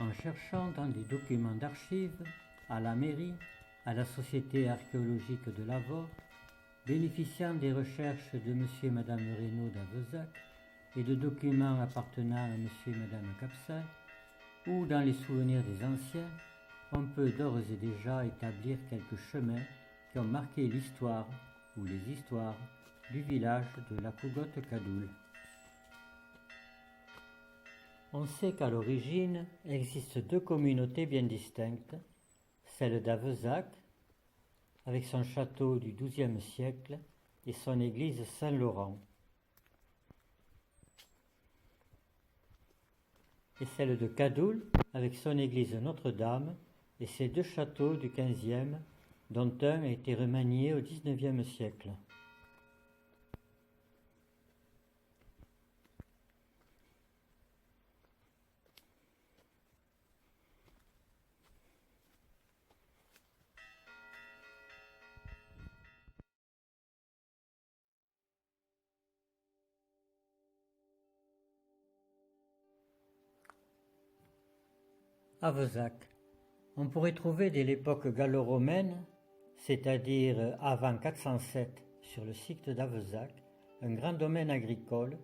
en cherchant dans des documents d'archives, à la mairie, à la Société archéologique de Lavore, bénéficiant des recherches de M. et Mme Reynaud d'Avezac et de documents appartenant à M. et Mme Capsal, ou dans les souvenirs des anciens, on peut d'ores et déjà établir quelques chemins qui ont marqué l'histoire ou les histoires du village de la Cougotte-Cadoul. On sait qu'à l'origine existent deux communautés bien distinctes, celle d'Avezac, avec son château du XIIe siècle et son église Saint-Laurent, et celle de Cadoul, avec son église Notre-Dame et ses deux châteaux du XVe, dont un a été remanié au XIXe siècle. Avezac. On pourrait trouver dès l'époque gallo-romaine, c'est-à-dire avant 407 sur le site d'Avezac, un grand domaine agricole,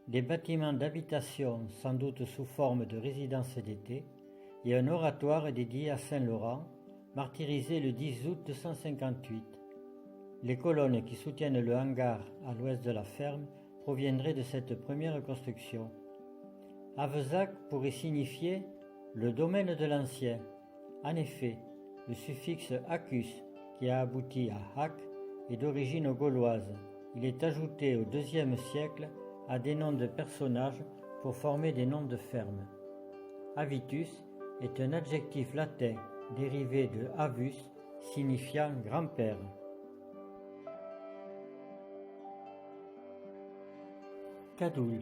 des bâtiments d'habitation sans doute sous forme de résidence d'été, et un oratoire dédié à Saint-Laurent, martyrisé le 10 août 258. Les colonnes qui soutiennent le hangar à l'ouest de la ferme proviendraient de cette première construction. Avezac pourrait signifier le domaine de l'ancien. En effet, le suffixe acus, qui a abouti à hac, est d'origine gauloise. Il est ajouté au IIe siècle à des noms de personnages pour former des noms de fermes. Avitus est un adjectif latin dérivé de avus, signifiant grand-père. Cadoul.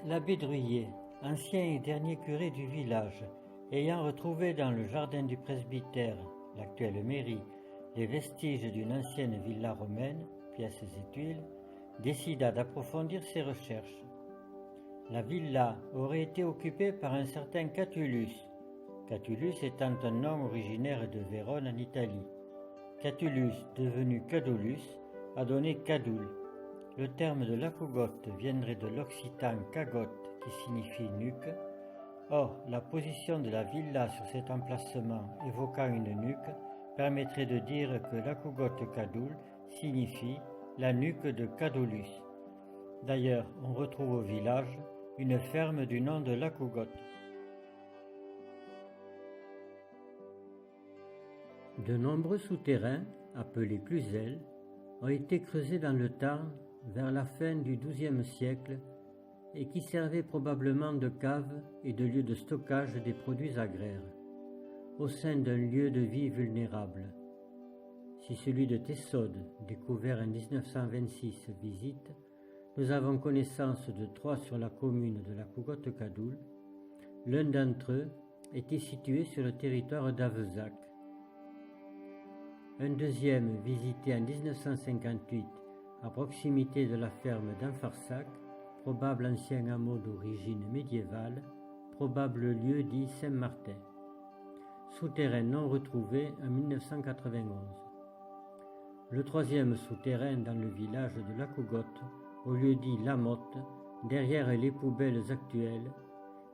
L'abbé Druillet, ancien et dernier curé du village, ayant retrouvé dans le jardin du presbytère, l'actuelle mairie, les vestiges d'une ancienne villa romaine, pièces et tuiles, décida d'approfondir ses recherches. La villa aurait été occupée par un certain Catulus, Catulus étant un nom originaire de Vérone en Italie. Catulus, devenu Cadolus, a donné Cadoul. Le terme de l'acougotte viendrait de l'occitan cagotte, qui signifie nuque. Or, la position de la villa sur cet emplacement évoquant une nuque permettrait de dire que l'acougotte-Cadoul signifie la nuque de Cadolus. D'ailleurs, on retrouve au village une ferme du nom de l'acougotte. De nombreux souterrains, appelés cluzels, ont été creusés dans le temps vers la fin du XIIe siècle et qui servaient probablement de cave et de lieu de stockage des produits agraires, au sein d'un lieu de vie vulnérable. Si celui de Tessode, découvert en 1926, visite, nous avons connaissance de 3 sur la commune de la Cougotte-Cadoul. L'un d'entre eux était situé sur le territoire d'Avezac. Un deuxième visité en 1958 à proximité de la ferme d'Enfarsac, probable ancien hameau d'origine médiévale, probable lieu dit Saint-Martin. Souterrain non retrouvé en 1991. Le troisième souterrain dans le village de l'Acougotte, au lieu dit Lamotte, derrière les poubelles actuelles,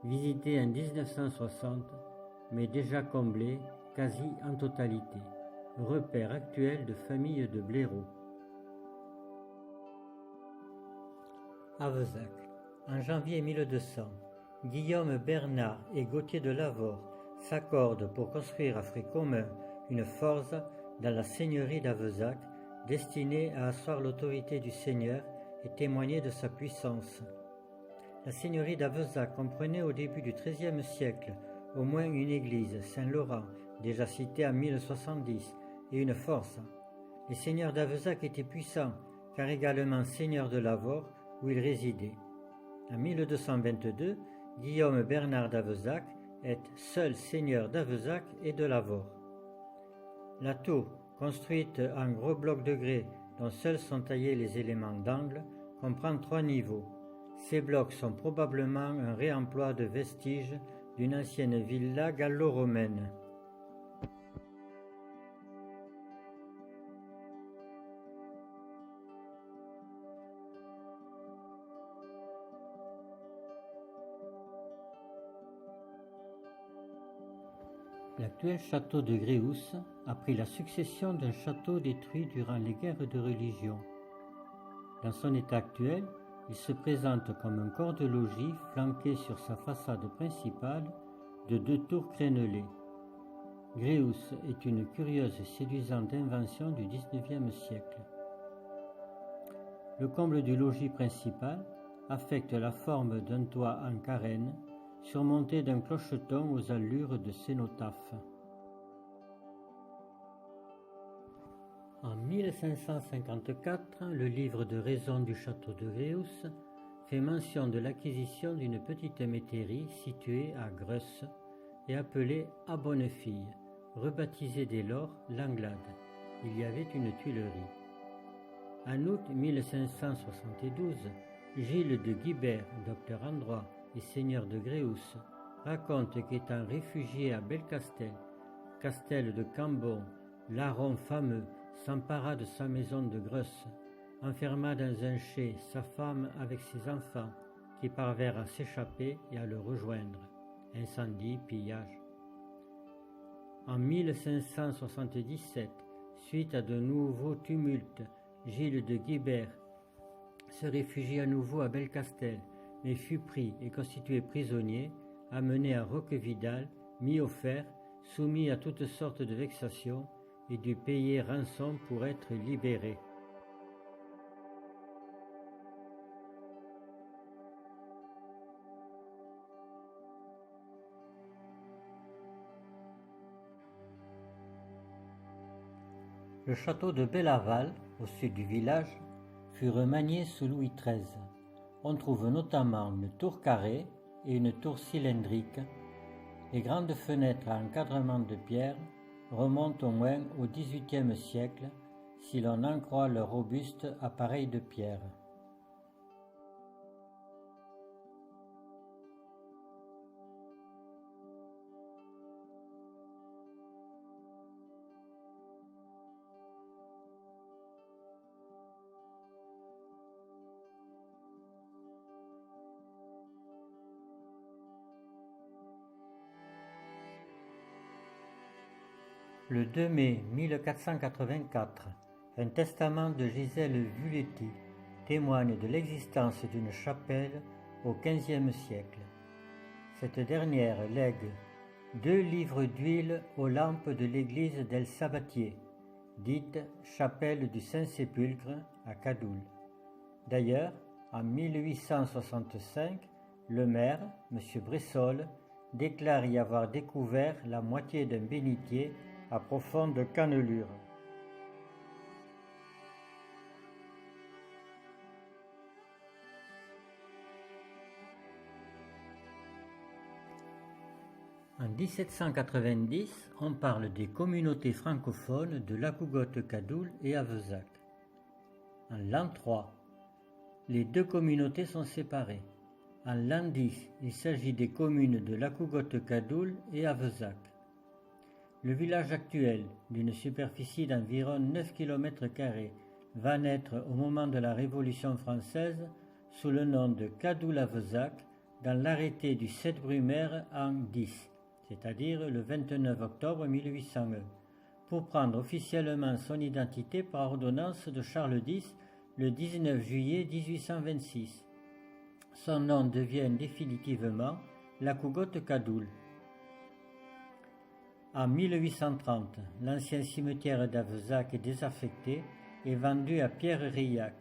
visité en 1960, mais déjà comblé quasi en totalité. Repère actuel de famille de blaireaux. Avezac. En janvier 1200, Guillaume Bernard et Gauthier de Lavore s'accordent pour construire à frais communs une force dans la seigneurie d'Avezac destinée à asseoir l'autorité du seigneur et témoigner de sa puissance. La seigneurie d'Avezac comprenait au début du XIIIe siècle au moins une église, Saint-Laurent, déjà citée en 1070, et une force. Les seigneurs d'Avezac étaient puissants, car également seigneurs de Lavore, où ils résidaient. En 1222, Guillaume Bernard d'Avezac est seul seigneur d'Avezac et de Lavore. La tour, construite en gros blocs de grès dont seuls sont taillés les éléments d'angle, comprend 3 niveaux. Ces blocs sont probablement un réemploi de vestiges d'une ancienne villa gallo-romaine. L'actuel château de Gréoux a pris la succession d'un château détruit durant les guerres de religion. Dans son état actuel, il se présente comme un corps de logis flanqué sur sa façade principale de 2 tours crénelées. Gréoux est une curieuse et séduisante invention du XIXe siècle. Le comble du logis principal affecte la forme d'un toit en carène surmonté d'un clocheton aux allures de cénotaphe. En 1554, le livre de raison du château de Gréoux fait mention de l'acquisition d'une petite métairie située à Greusse et appelée à Bonnefille, rebaptisée dès lors l'Anglade. Il y avait une tuilerie. En août 1572, Gilles de Guibert, docteur en droit et seigneur de Gréoux, raconte qu'étant réfugié à Belcastel, Castel de Cambon, Larron fameux s'empara de sa maison de Greusse, enferma dans un chai sa femme avec ses enfants, qui parvinrent à s'échapper et à le rejoindre. Incendie, pillage. En 1577, suite à de nouveaux tumultes, Gilles de Guibert se réfugie à nouveau à Belcastel, mais fut pris et constitué prisonnier, amené à Roquevidal, mis au fer, soumis à toutes sortes de vexations, et dut payer rançon pour être libéré. Le château de Bellaval, au sud du village, fut remanié sous Louis XIII. On trouve notamment une tour carrée et une tour cylindrique. Les grandes fenêtres à encadrement de pierre remontent au moins au XVIIIe siècle, si l'on en croit leur robuste appareil de pierre. Le 2 mai 1484, un testament de Gisèle Vuleti témoigne de l'existence d'une chapelle au XVe siècle. Cette dernière lègue 2 livres d'huile aux lampes de l'église d'El Sabatier, dite chapelle du Saint-Sépulcre à Cadoul. D'ailleurs, en 1865, le maire, M. Bressol, déclare y avoir découvert la moitié d'un bénitier à profonde cannelure. En 1790, on parle des communautés francophones de Lacougotte-Cadoul et Avezac. En l'an 3, les 2 communautés sont séparées. En l'an 10, il s'agit des communes de Lacougotte-Cadoul et Avezac. Le village actuel, d'une superficie d'environ 9 km², va naître au moment de la Révolution française sous le nom de Cadoul-Avezac dans l'arrêté du 7 Brumaire en 10, c'est-à-dire le 29 octobre 1801, pour prendre officiellement son identité par ordonnance de Charles X le 19 juillet 1826. Son nom devient définitivement Lacougotte-Cadoul. En 1830, l'ancien cimetière d'Avezac est désaffecté et vendu à Pierre Rillac,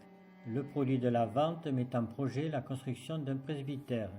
le produit de la vente met en projet la construction d'un presbytère.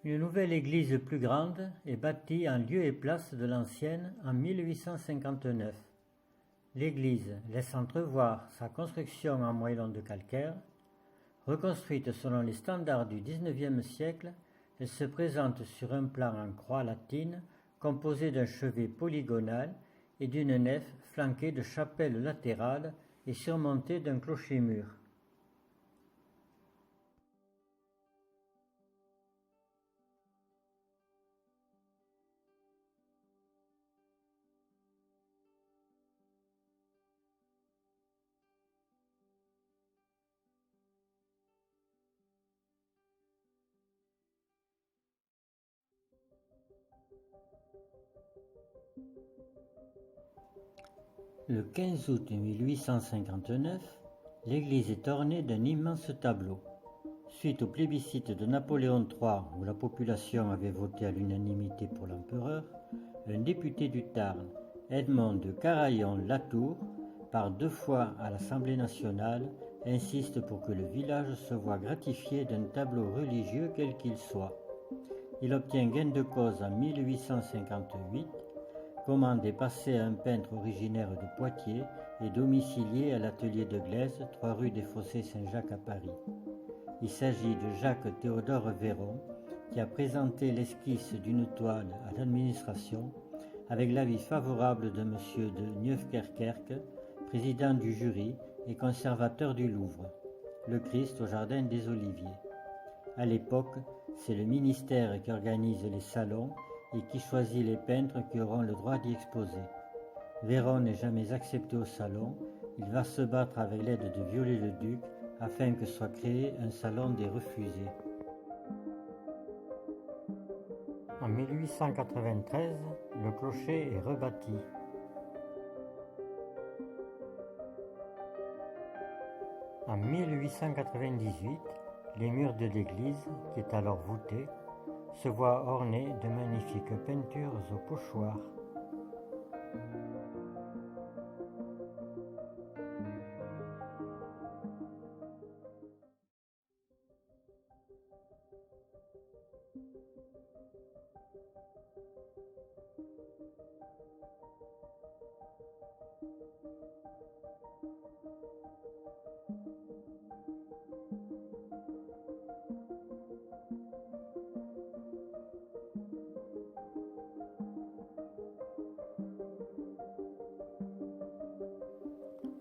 Une nouvelle église plus grande est bâtie en lieu et place de l'ancienne en 1859. L'église laisse entrevoir sa construction en moellons de calcaire. Reconstruite selon les standards du XIXe siècle, elle se présente sur un plan en croix latine composé d'un chevet polygonal et d'une nef flanquée de chapelles latérales et surmontée d'un clocher-mur. Le 15 août 1859, l'église est ornée d'un immense tableau. Suite au plébiscite de Napoléon III, où la population avait voté à l'unanimité pour l'empereur, un député du Tarn, Edmond de Carayon-Latour, par 2 fois à l'Assemblée nationale, insiste pour que le village se voie gratifié d'un tableau religieux quel qu'il soit. Il obtient gain de cause en 1858. Commande est passée à un peintre originaire de Poitiers et domicilié à l'atelier de Glaise, 3 rue des Fossés Saint-Jacques à Paris. Il s'agit de Jacques Théodore Véron, qui a présenté l'esquisse d'une toile à l'administration avec l'avis favorable de M. de Neufkerkerk, président du jury et conservateur du Louvre, le Christ au jardin des Oliviers. À l'époque, c'est le ministère qui organise les salons et qui choisit les peintres qui auront le droit d'y exposer. Véron n'est jamais accepté au salon, il va se battre avec l'aide de Viollet-le-Duc afin que soit créé un salon des refusés. En 1893, le clocher est rebâti. En 1898, les murs de l'église, qui est alors voûtée, se voient ornés de magnifiques peintures au pochoir.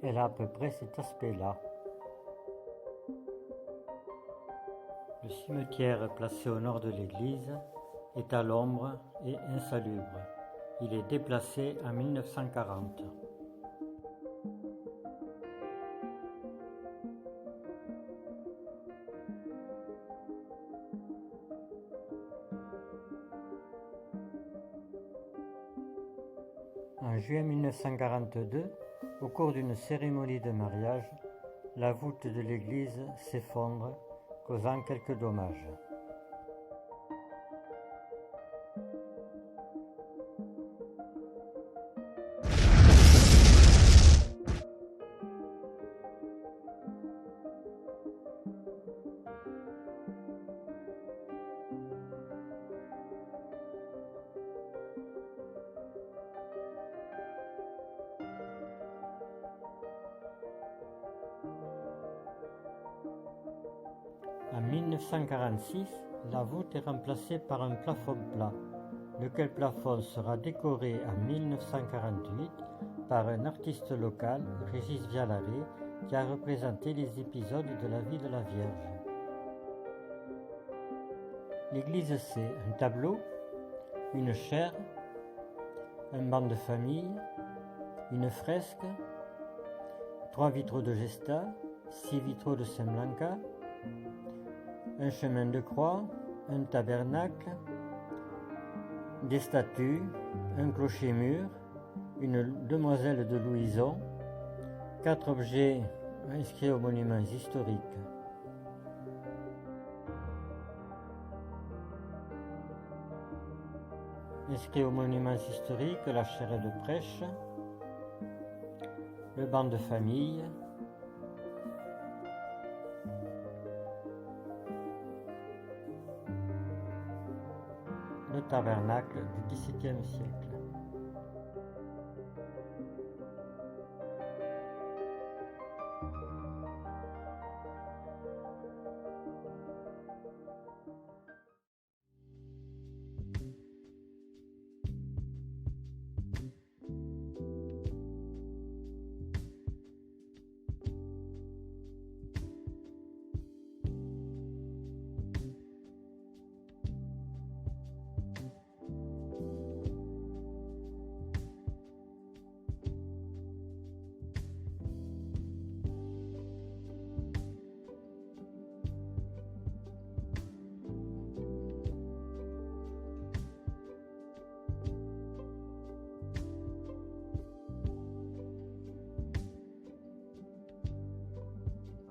Elle a à peu près cet aspect-là. Le cimetière placé au nord de l'église est à l'ombre et insalubre. Il est déplacé en 1940. En juin 1942, au cours d'une cérémonie de mariage, la voûte de l'église s'effondre, causant quelques dommages. En 1946, la voûte est remplacée par un plafond plat, lequel plafond sera décoré en 1948 par un artiste local, Régis Vialaret, qui a représenté les épisodes de la vie de la Vierge. L'église, c'est un tableau, une chaire, un banc de famille, une fresque, 3 vitraux de Gesta, 6 vitraux de Saint-Blanca, un chemin de croix, un tabernacle, des statues, un clocher-mur, une demoiselle de Louison, 4 objets inscrits aux monuments historiques. Inscrit aux monuments historiques, la chaire de prêche, le banc de famille, le tabernacle du XVIIe siècle.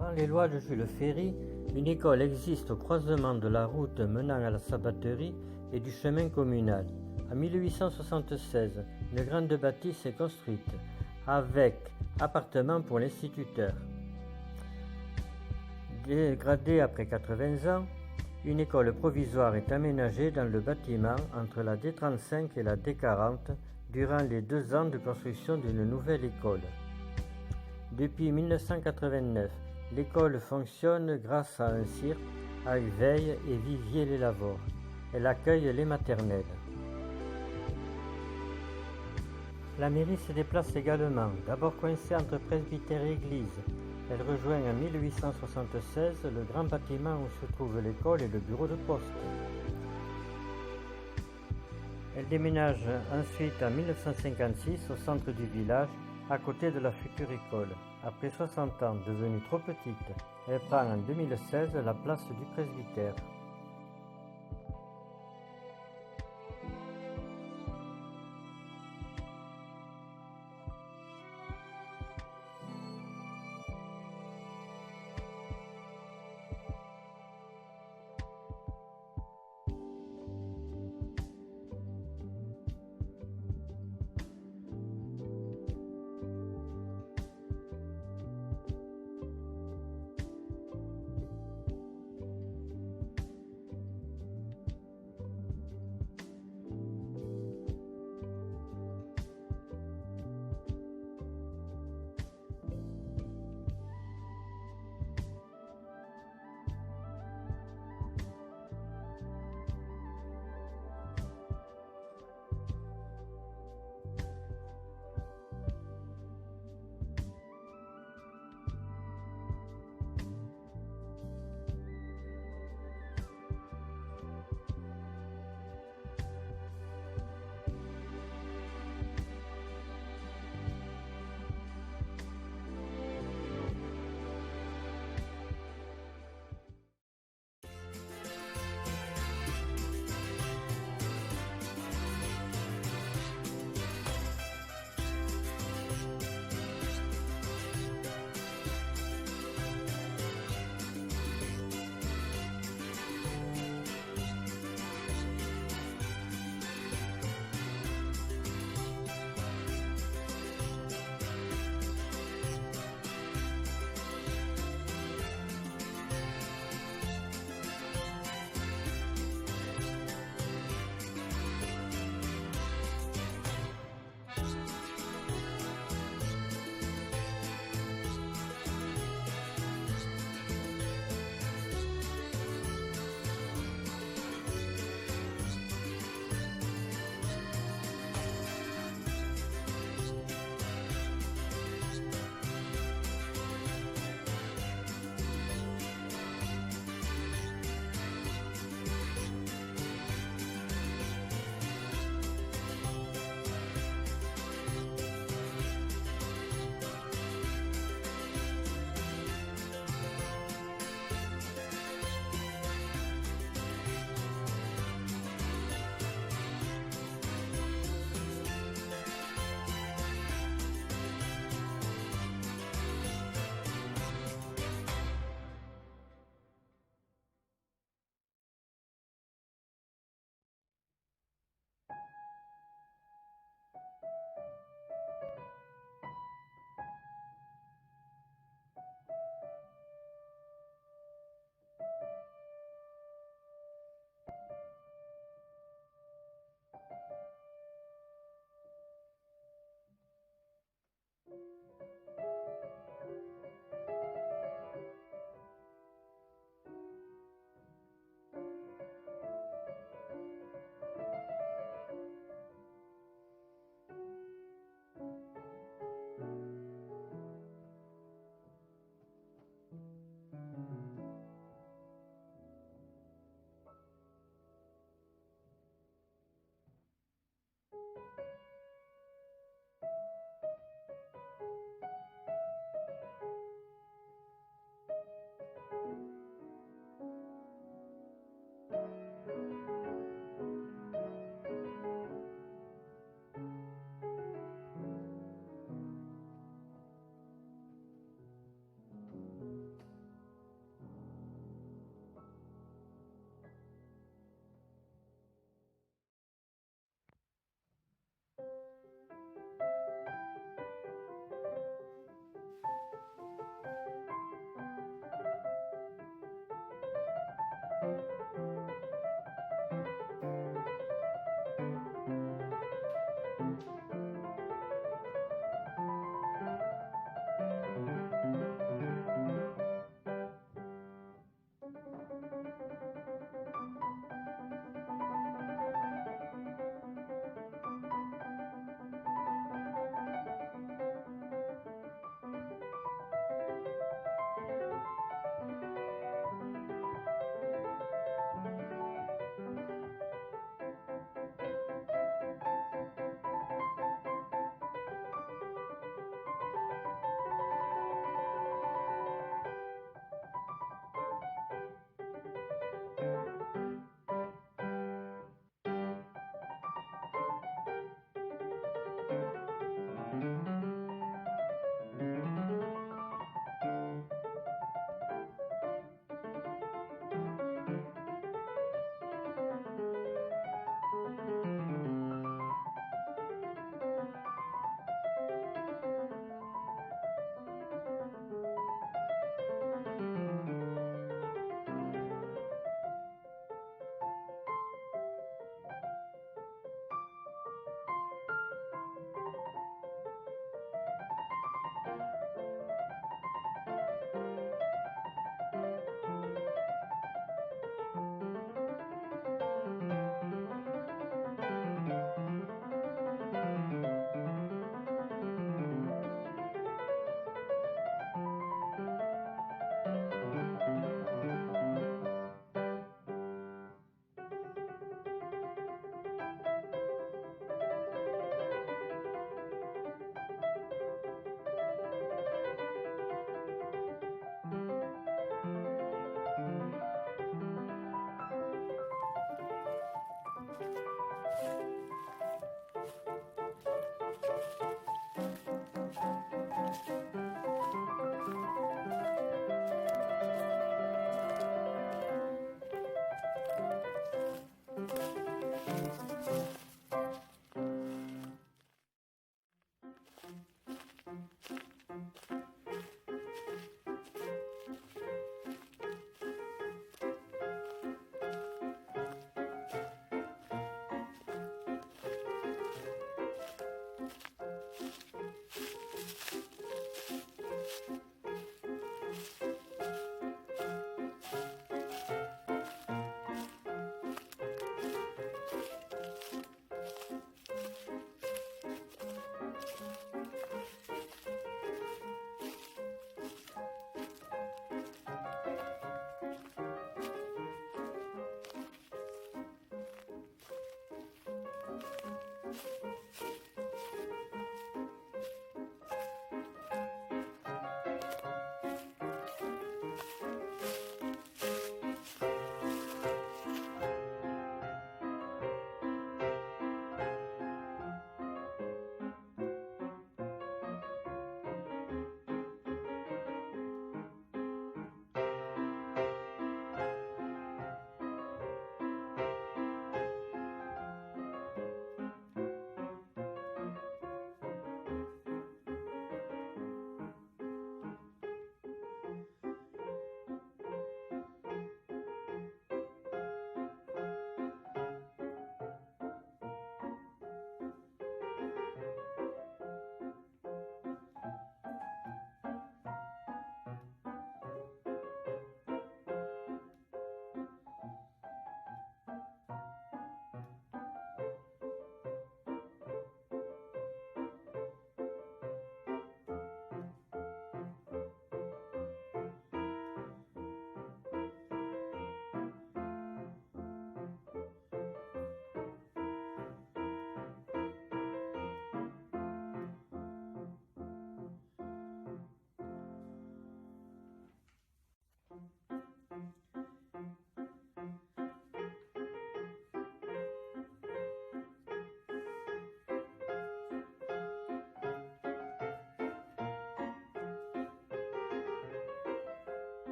Avant les lois de Jules Ferry, une école existe au croisement de la route menant à la Sabatterie et du chemin communal. En 1876, une grande bâtisse est construite, avec appartements pour l'instituteur. Dégradée après 80 ans, une école provisoire est aménagée dans le bâtiment entre la D35 et la D40 durant les 2 ans de construction d'une nouvelle école. Depuis 1989, l'école fonctionne grâce à un cirque avec Veille et Vivier-les-Lavores. Elle accueille les maternelles. La mairie se déplace également, d'abord coincée entre presbytère et église. Elle rejoint en 1876 le grand bâtiment où se trouve l'école et le bureau de poste. Elle déménage ensuite en 1956 au centre du village, à côté de la future école. Après 60 ans devenue trop petite, elle prend en 2016 la place du presbytère.